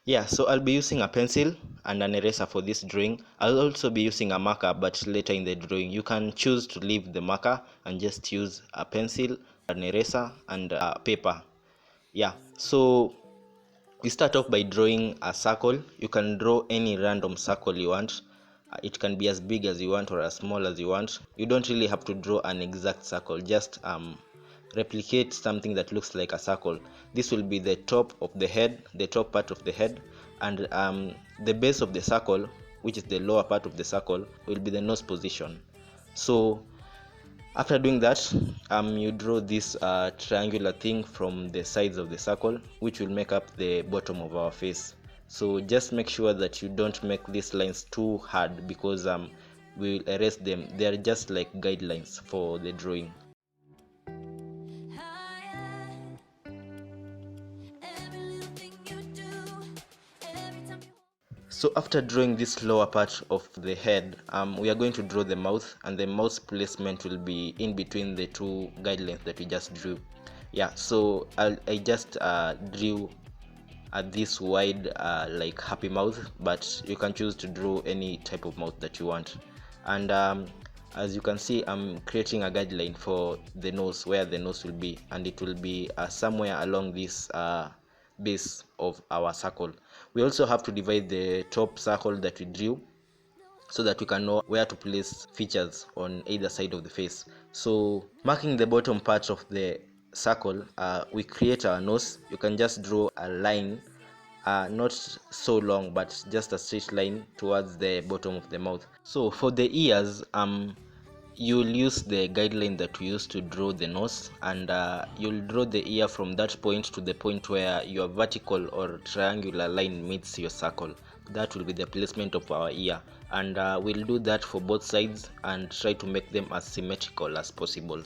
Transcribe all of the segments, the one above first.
Yeah, so I'll be using a pencil and an eraser for this drawing. I'll also be using a marker, but later in the drawing. You can choose to leave the marker and just use a pencil, an eraser, and a paper. Yeah, so we start off by drawing a circle. You can draw any random circle you want. It can be as big as you want or as small as you want. You don't really have to draw an exact circle. Just replicate something that looks like a circle. This will be the top of the head, the top part of the head, and the base of the circle, which is the lower part of the circle, will be the nose position. So after doing that, you draw this triangular thing from the sides of the circle, which will make up the bottom of our face. So just make sure that you don't make these lines too hard, because we will erase them. They are just like guidelines for the drawing. So after drawing this lower part of the head, we are going to draw the mouth, and the mouth placement will be in between the two guidelines that we just drew. Yeah, so I just drew this wide like happy mouth, but you can choose to draw any type of mouth that you want. And as you can see, I'm creating a guideline for the nose, where the nose will be, and it will be somewhere along this base of our circle. We also have to divide the top circle that we drew, so that we can know where to place features on either side of the face. So marking the bottom part of the circle, we create our nose. You can just draw a line, not so long, but just a straight line towards the bottom of the mouth. So for the ears, you'll use the guideline that we used to draw the nose, and you'll draw the ear from that point to the point where your vertical or triangular line meets your circle. That will be the placement of our ear, and we'll do that for both sides and try to make them as symmetrical as possible.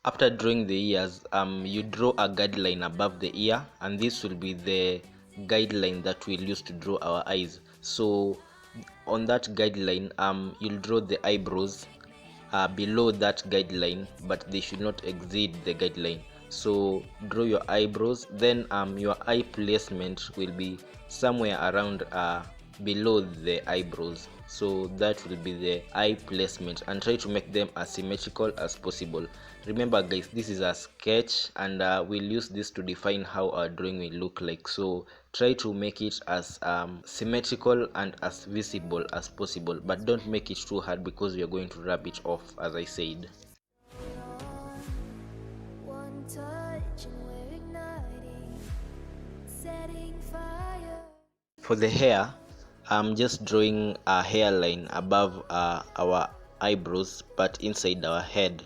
After drawing the ears, you draw a guideline above the ear, and this will be the guideline that we'll use to draw our eyes. So on that guideline, you'll draw the eyebrows below that guideline, but they should not exceed the guideline. So draw your eyebrows, then your eye placement will be somewhere around below the eyebrows. So that will be the eye placement, and try to make them as symmetrical as possible. Remember guys, this is a sketch, and we'll use this to define how our drawing will look like. So try to make it as symmetrical and as visible as possible, but don't make it too hard, because we are going to rub it off, as I said. For the hair, I'm just drawing a hairline above our eyebrows, but inside our head,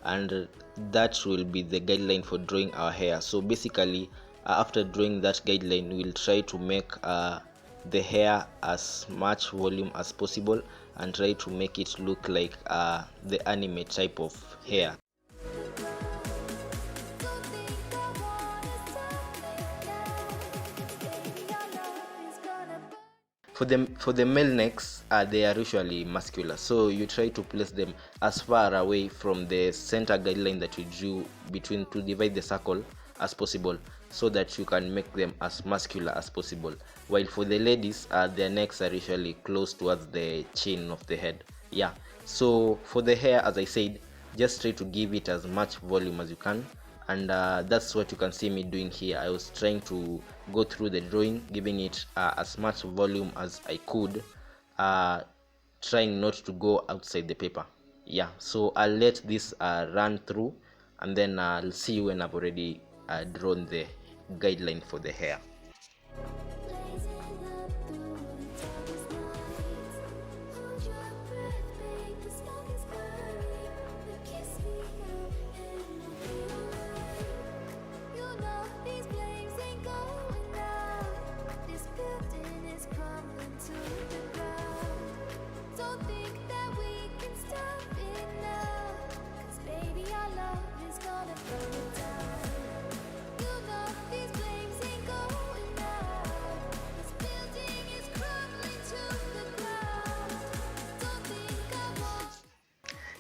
and that will be the guideline for drawing our hair. So basically, after drawing that guideline, we'll try to make the hair as much volume as possible, and try to make it look like the anime type of hair. For the male necks, they are usually muscular, so you try to place them as far away from the center guideline that you drew between to divide the circle as possible, so that you can make them as muscular as possible. While for the ladies, their necks are usually close towards the chin of the head. Yeah, so for the hair, as I said, just try to give it as much volume as you can, and that's what you can see me doing here. I was trying to go through the drawing, giving it as much volume as I could, trying not to go outside the paper. Yeah, so I'll let this run through, and then I'll see you when I've already drawn the guideline for the hair.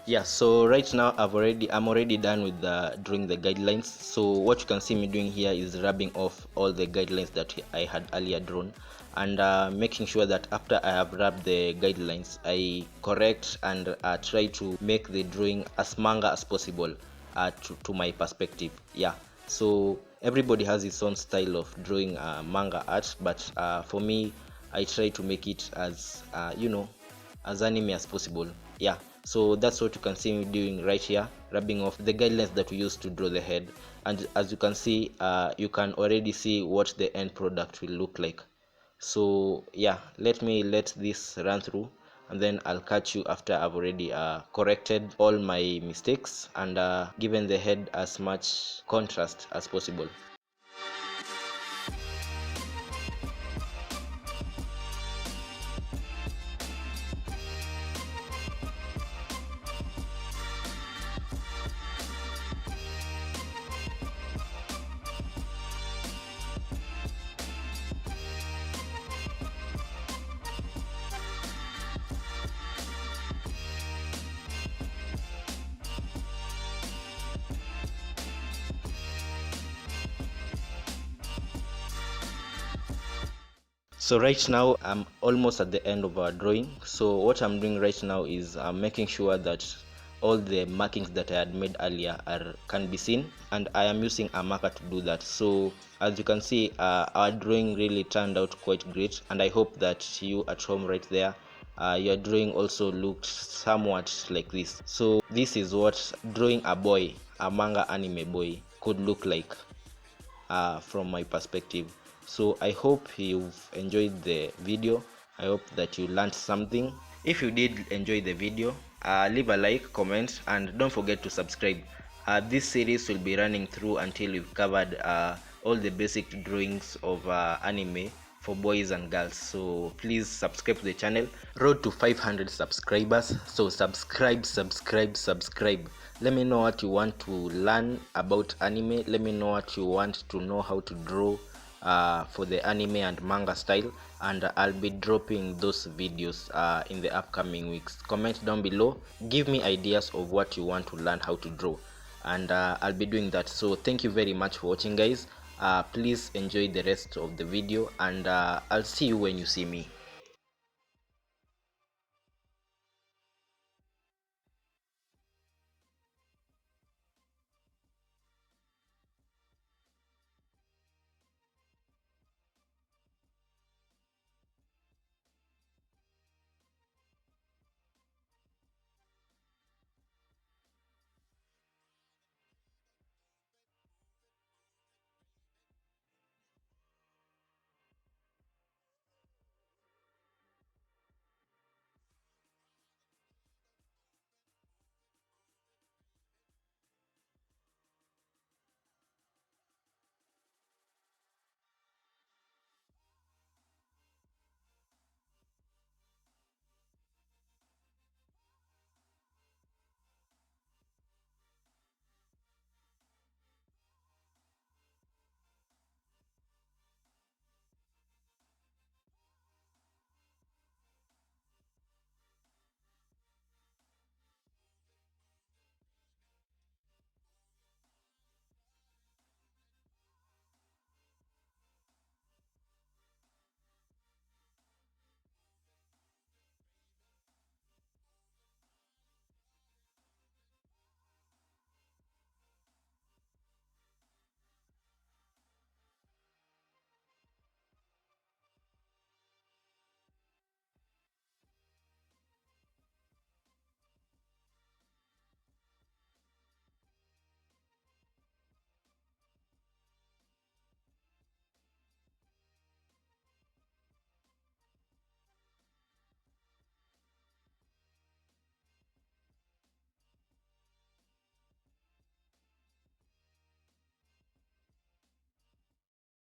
Yeah, so right now I'm already done with drawing the guidelines. So what you can see me doing here is rubbing off all the guidelines that I had earlier drawn, and making sure that after I have rubbed the guidelines, I correct and try to make the drawing as manga as possible, to my perspective. Yeah, so everybody has his own style of drawing manga art, but for me, I try to make it as as anime as possible. Yeah, so that's what you can see me doing right here, rubbing off the guidelines that we used to draw the head. And as you can see, you can already see what the end product will look like. So yeah, let me let this run through, and then I'll catch you after I've already corrected all my mistakes and given the head as much contrast as possible. So right now I'm almost at the end of our drawing. So what I'm doing right now is I'm making sure that all the markings that I had made earlier can be seen, and I am using a marker to do that. So as you can see, our drawing really turned out quite great, and I hope that you at home right there, your drawing also looked somewhat like this. So this is what drawing a boy, a manga anime boy, could look like from my perspective. So I hope you've enjoyed the video. I hope that you learned something. If you did enjoy the video, leave a like, comment, and don't forget to subscribe. This series will be running through until we've covered all the basic drawings of anime for boys and girls. So please subscribe to the channel. Road to 500 subscribers. So subscribe. Let me know what you want to learn about anime. Let me know what you want to know how to draw for the anime and manga style, and I'll be dropping those videos in the upcoming weeks. Comment down below, give me ideas of what you want to learn how to draw, and I'll be doing that. So thank you very much for watching, guys. Please enjoy the rest of the video, and I'll see you when you see me.